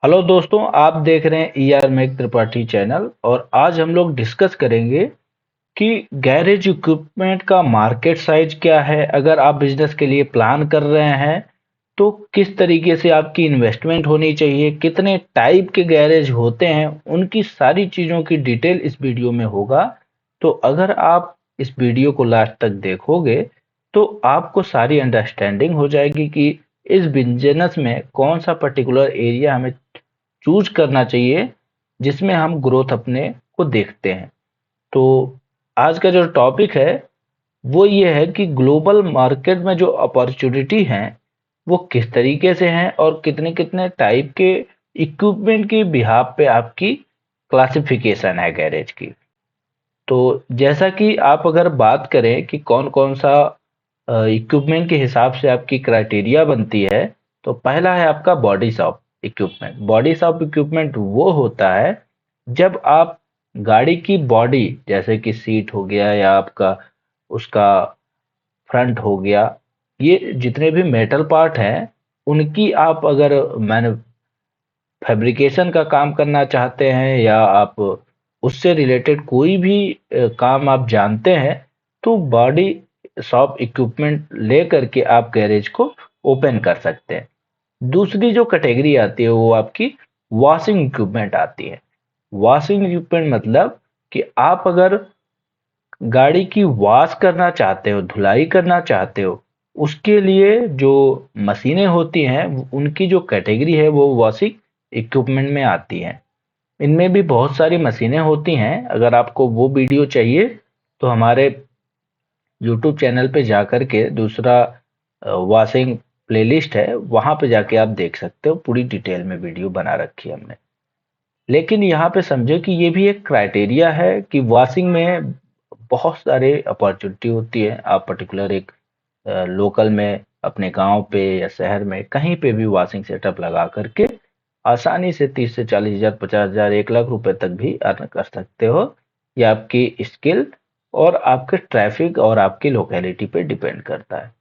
Hello दोस्तों, आप देख रहे हैं ER मेघ त्रिपाठी चैनल। और आज हम लोग डिस्कस करेंगे कि गैरेज इक्विपमेंट का मार्केट साइज क्या है। अगर आप बिजनेस के लिए प्लान कर रहे हैं तो किस तरीके से आपकी इन्वेस्टमेंट होनी चाहिए, कितने टाइप के गैरेज होते हैं, उनकी सारी चीज़ों की डिटेल इस वीडियो में होगा। तो अगर आप इस वीडियो को लास्ट तक देखोगे तो आपको सारी अंडरस्टैंडिंग हो जाएगी कि इस बिजनेस में कौन सा पर्टिकुलर एरिया हमें चूज करना चाहिए जिसमें हम ग्रोथ अपने को देखते हैं। तो आज का जो टॉपिक है वो ये है कि ग्लोबल मार्केट में जो अपॉर्चुनिटी हैं वो किस तरीके से हैं और कितने कितने टाइप के इक्विपमेंट की बिहाफ पे आपकी क्लासिफिकेशन है गैरेज की। तो जैसा कि आप अगर बात करें कि कौन कौन सा इक्विपमेंट के हिसाब से आपकी क्राइटेरिया बनती है, तो पहला है आपका body shop equipment. Body shop equipment वो होता है जब आप गाड़ी की बॉडी, जैसे कि सीट हो गया या आपका उसका फ्रंट हो गया, ये जितने भी मेटल पार्ट हैं उनकी आप अगर मैन्यु फैब्रिकेशन का काम करना चाहते हैं या आप उससे रिलेटेड कोई भी काम आप जानते हैं, तो बॉडी शॉप इक्विपमेंट ले करके आप गैरेज को ओपन कर सकते हैं। दूसरी जो कैटेगरी आती है वो आपकी वॉशिंग इक्विपमेंट आती है। वॉशिंग इक्विपमेंट मतलब कि आप अगर गाड़ी की वॉश करना चाहते हो, धुलाई करना चाहते हो, उसके लिए जो मशीनें होती हैं उनकी जो कैटेगरी है वो वॉशिंग इक्विपमेंट में आती हैं। इनमें भी बहुत सारी मशीनें होती हैं। अगर आपको वो वीडियो चाहिए तो हमारे यूट्यूब चैनल पे जाकर के दूसरा वॉशिंग प्लेलिस्ट है, वहां पे जाके आप देख सकते हो, पूरी डिटेल में वीडियो बना रखी है हमने। लेकिन यहाँ पे समझो कि ये भी एक क्राइटेरिया है कि वॉशिंग में बहुत सारे अपॉर्चुनिटी होती है। आप पर्टिकुलर एक लोकल में अपने गांव पे या शहर में कहीं पे भी वॉशिंग सेटअप लगा करके आसानी से 30 से 40 हजार, 50 हजार, 1 लाख रुपए तक भी अर्न कर सकते हो। ये आपकी स्किल और आपके ट्रैफिक और आपकी लोकेलिटी पे डिपेंड करता है।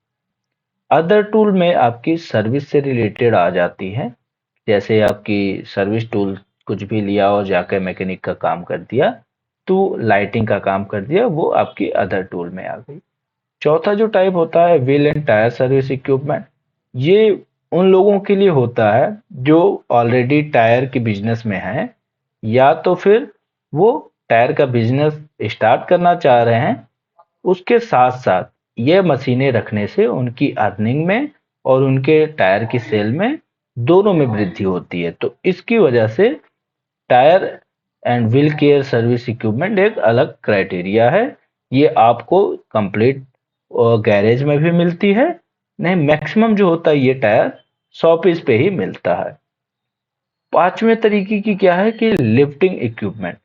अदर टूल में आपकी सर्विस से रिलेटेड आ जाती है। जैसे आपकी सर्विस टूल कुछ भी लिया और जाकर मैकेनिक का काम कर दिया, तो लाइटिंग का काम कर दिया, वो आपकी अदर टूल में आ गई। चौथा जो टाइप होता है wheel and tyre service equipment. ये उन लोगों के लिए होता है जो ऑलरेडी टायर के बिजनेस में हैं या तो फिर वो टायर का बिजनेस स्टार्ट करना चाह रहे हैं। उसके साथ साथ ये मशीनें रखने से उनकी अर्निंग में और उनके टायर की सेल में दोनों में वृद्धि होती है। तो इसकी वजह से tyre and wheel care service equipment एक अलग क्राइटेरिया है। ये आपको कंप्लीट गैरेज में भी मिलती है। नहीं, मैक्सिमम जो होता है ये टायर शॉपिस पे ही मिलता है। पांचवें तरीके की क्या है कि लिफ्टिंग इक्विपमेंट।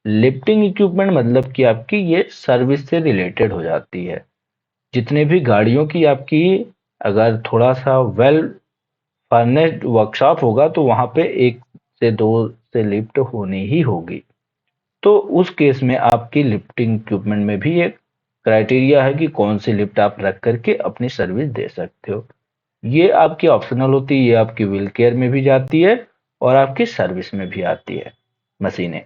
लिफ्टिंग इक्विपमेंट मतलब कि आपकी ये सर्विस से रिलेटेड हो जाती है। जितने भी गाड़ियों की आपकी अगर थोड़ा सा वेल फर्नेस्ड वर्कशॉप होगा तो वहां पे एक से दो से लिफ्ट होनी ही होगी। तो उस केस में आपकी लिफ्टिंग इक्विपमेंट में भी एक क्राइटेरिया है कि कौन सी लिफ्ट आप रख करके अपनी सर्विस दे सकते हो। ये आपकी ऑप्शनल होती है, ये आपकी व्हील केयर में भी जाती है और आपकी सर्विस में भी आती है मशीनें।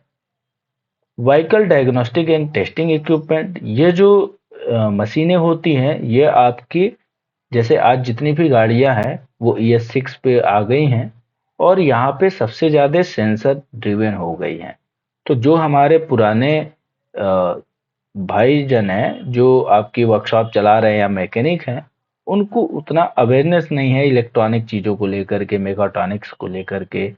Vehicle diagnostic and testing equipment, ये जो मशीनें होती हैं ये आपकी, जैसे आज जितनी भी गाड़ियां हैं वो ES6 पे आ गई हैं और यहाँ पे सबसे ज़्यादा सेंसर ड्रिवन हो गई हैं। तो जो हमारे पुराने भाईजन हैं जो आपकी वर्कशॉप चला रहे हैं या मैकेनिक हैं, उनको उतना अवेयरनेस नहीं है इलेक्ट्रॉनिक चीज़ों को लेकर के, मेगाट्रॉनिक्स को लेकर के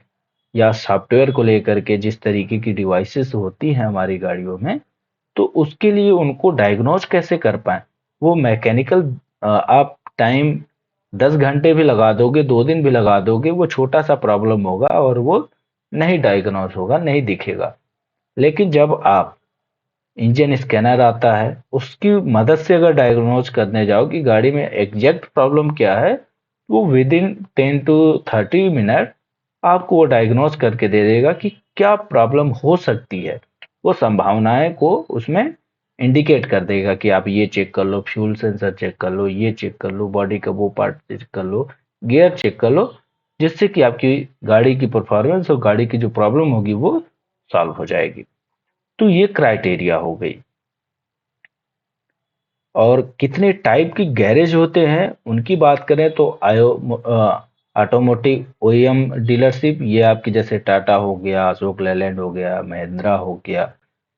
या सॉफ्टवेयर को लेकर के। जिस तरीके की डिवाइसेस होती हैं हमारी गाड़ियों में, तो उसके लिए उनको डायग्नोज कैसे कर पाए, वो मैकेनिकल आप टाइम 10 घंटे भी लगा दोगे, 2 दिन भी लगा दोगे, वो छोटा सा प्रॉब्लम होगा और वो नहीं डायग्नोज होगा, नहीं दिखेगा। लेकिन जब आप इंजन स्कैनर आता है उसकी मदद से अगर डायग्नोज करने जाओ कि गाड़ी में एग्जैक्ट प्रॉब्लम क्या है, वो विद इन 10 to 30 मिनट आपको वो डायग्नोज करके दे देगा कि क्या प्रॉब्लम हो सकती है। वो संभावनाएं को उसमें इंडिकेट कर देगा कि आप ये चेक कर लो, फ्यूल सेंसर चेक कर लो, ये चेक कर लो, बॉडी का वो पार्ट चेक कर लो, गियर चेक कर लो। जिससे कि आपकी गाड़ी की परफॉर्मेंस और गाड़ी की जो प्रॉब्लम होगी वो सॉल्व हो जाएगी। तो ये क्राइटेरिया हो गई। और कितने टाइप की गैरेज होते हैं उनकी बात करें तो ऑटोमोटिव ओईएम डीलरशिप, ये आपकी जैसे टाटा हो गया, अशोक लेलैंड हो गया, महिंद्रा हो गया,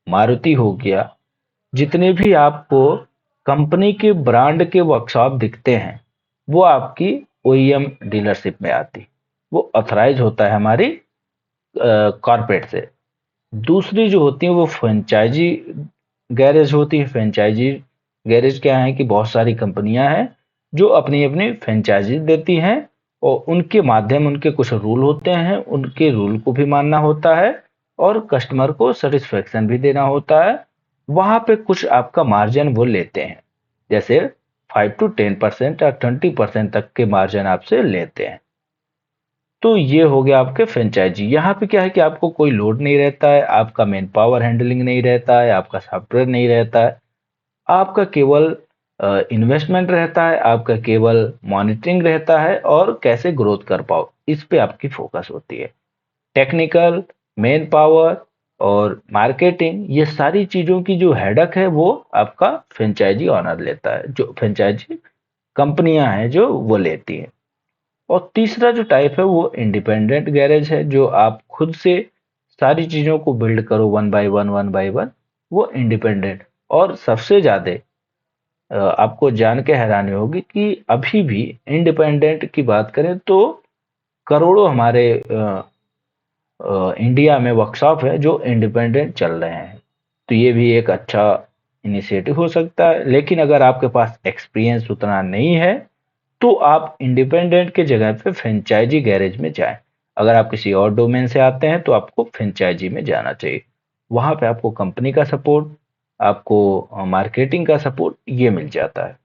मारुति हो गया, जितने भी आपको कंपनी के ब्रांड के वर्कशॉप दिखते हैं वो आपकी ओईएम डीलरशिप में आती, वो ऑथराइज होता है हमारी कॉर्पोरेट से। दूसरी जो होती है वो फ्रेंचाइजी गैरेज होती है। फ्रेंचाइजी गैरेज क्या है कि बहुत सारी कंपनियां हैं जो अपनी अपनी फ्रेंचाइजी देती हैं, और उनके माध्यम उनके कुछ रूल होते हैं, उनके रूल को भी मानना होता है और कस्टमर को सेटिस्फेक्शन भी देना होता है। वहां पे कुछ आपका मार्जिन वो लेते हैं, जैसे 5 to 10% या 20% तक के मार्जिन आपसे लेते हैं। तो ये हो गया आपके फ्रेंचाइजी। यहाँ पे क्या है कि आपको कोई लोड नहीं रहता है, आपका मैन पावर हैंडलिंग नहीं रहता है, आपका सॉफ्टवेयर नहीं रहता है, आपका केवल इन्वेस्टमेंट रहता है, आपका केवल मॉनिटरिंग रहता है और कैसे ग्रोथ कर पाओ इस पे आपकी फोकस होती है। टेक्निकल, मैन पावर और मार्केटिंग, ये सारी चीजों की जो हेडक है वो आपका फ्रेंचाइजी ऑनर लेता है, जो फ्रेंचाइजी कंपनियां हैं जो वो लेती हैं। और तीसरा जो टाइप है वो इंडिपेंडेंट गैरेज है, जो आप खुद से सारी चीजों को बिल्ड करो वन बाय वन, वो इंडिपेंडेंट। और सबसे ज्यादा आपको जान के हैरानी होगी कि अभी भी इंडिपेंडेंट की बात करें तो करोड़ों हमारे इंडिया में वर्कशॉप है जो इंडिपेंडेंट चल रहे हैं। तो ये भी एक अच्छा इनिशिएटिव हो सकता है। लेकिन अगर आपके पास एक्सपीरियंस उतना नहीं है तो आप इंडिपेंडेंट के जगह पे फ्रेंचाइजी गैरेज में जाएं। अगर आप किसी और डोमेन से आते हैं तो आपको फ्रेंचाइजी में जाना चाहिए। वहां पे आपको कंपनी का सपोर्ट, आपको मार्केटिंग का सपोर्ट ये मिल जाता है।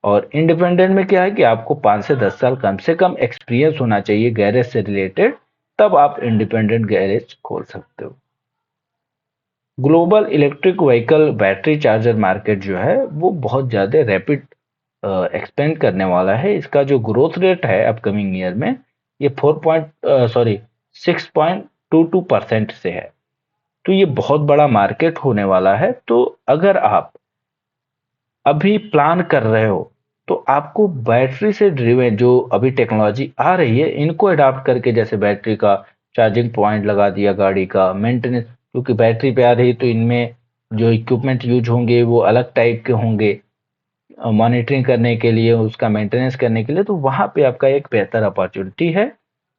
और इंडिपेंडेंट में क्या है कि आपको 5 से 10 साल कम से कम एक्सपीरियंस होना चाहिए गैरेज से रिलेटेड, तब आप इंडिपेंडेंट गैरेज खोल सकते हो। Global electric vehicle battery charger market जो है वो बहुत ज़्यादा रैपिड एक्सपेंड करने वाला है। इसका जो ग्रोथ रेट है अपकमिंग ईयर में ये 6.22% से है। तो ये बहुत बड़ा मार्केट होने वाला है। तो अगर आप अभी प्लान कर रहे हो तो आपको बैटरी से ड्रिवेन जो अभी टेक्नोलॉजी आ रही है इनको अडॉप्ट करके, जैसे बैटरी का चार्जिंग पॉइंट लगा दिया, गाड़ी का मेंटेनेंस, क्योंकि बैटरी पे आ रही है तो इनमें जो इक्विपमेंट यूज होंगे वो अलग टाइप के होंगे मॉनिटरिंग करने के लिए, उसका मेंटेनेंस करने के लिए। तो वहां पे आपका एक बेहतर अपॉर्चुनिटी है।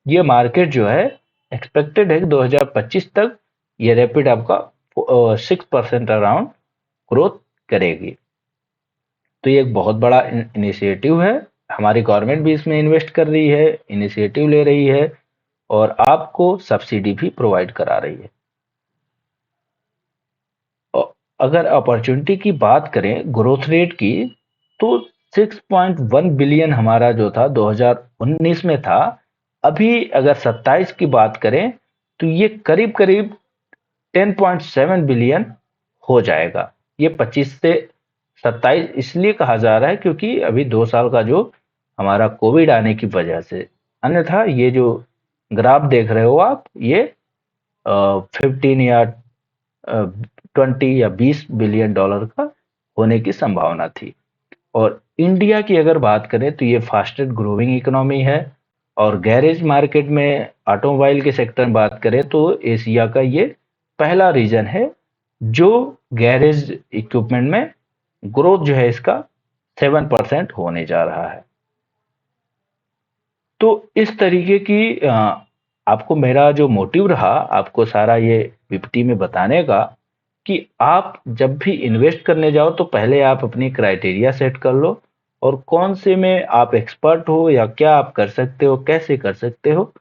ये मार्केट जो है एक्सपेक्टेड है कि 2025 तक ये रैपिड आपका 6% अराउंड ग्रोथ करेगी। तो ये एक बहुत बड़ा इनिशिएटिव है। हमारी गवर्नमेंट भी इसमें इन्वेस्ट कर रही है, इनिशिएटिव ले रही है और आपको सब्सिडी भी प्रोवाइड करा रही है। अगर अपॉर्चुनिटी की बात करें ग्रोथ रेट की, तो 6.1 बिलियन हमारा जो था 2019 में था। अभी अगर 27 की बात करें तो ये करीब करीब 10.7 बिलियन हो जाएगा। ये 25 से 27 इसलिए कहा जा रहा है क्योंकि अभी 2 साल का जो हमारा कोविड आने की वजह से, अन्यथा ये जो ग्राफ देख रहे हो आप, ये 15 या 20 या 20 बिलियन डॉलर का होने की संभावना थी। और इंडिया की अगर बात करें तो ये फास्टेस्ट ग्रोइंग इकोनॉमी है। और गैरेज मार्केट में ऑटोमोबाइल के सेक्टर में बात करें तो एशिया का ये पहला रीजन है जो गैरेज इक्विपमेंट में ग्रोथ जो है इसका 7% होने जा रहा है। तो इस तरीके की आपको मेरा जो मोटिव रहा आपको सारा ये पीपीटी में बताने का, कि आप जब भी इन्वेस्ट करने जाओ तो पहले आप अपनी क्राइटेरिया सेट कर लो और कौन से में आप एक्सपर्ट हो या क्या आप कर सकते हो, कैसे कर सकते हो,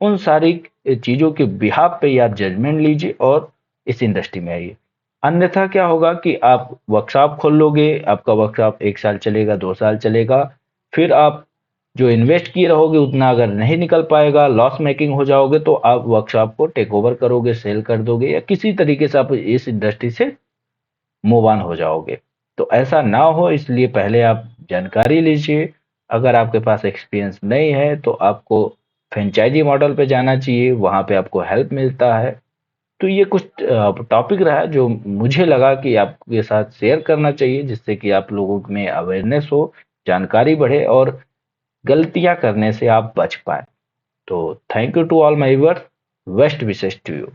उन सारी चीजों के बिहाफ पे आप जजमेंट लीजिए और इस इंडस्ट्री में आइए। अन्यथा क्या होगा कि आप वर्कशॉप खोल लोगे, आपका वर्कशॉप 1 साल चलेगा, 2 साल चलेगा, फिर आप जो इन्वेस्ट किए रहोगे उतना अगर नहीं निकल पाएगा, लॉस मेकिंग हो जाओगे, तो आप वर्कशॉप को टेक ओवर करोगे, सेल कर दोगे या किसी तरीके से आप इस इंडस्ट्री से मूव ऑन हो जाओगे। तो ऐसा ना हो इसलिए पहले आप जानकारी लीजिए। अगर आपके पास एक्सपीरियंस नहीं है तो आपको फ्रेंचाइजी मॉडल पे जाना चाहिए, वहाँ पे आपको हेल्प मिलता है। तो ये कुछ टॉपिक रहा जो मुझे लगा कि आपके साथ शेयर करना चाहिए, जिससे कि आप लोगों में अवेयरनेस हो, जानकारी बढ़े और गलतियां करने से आप बच पाए। तो thank you to all my viewers, best wishes to you.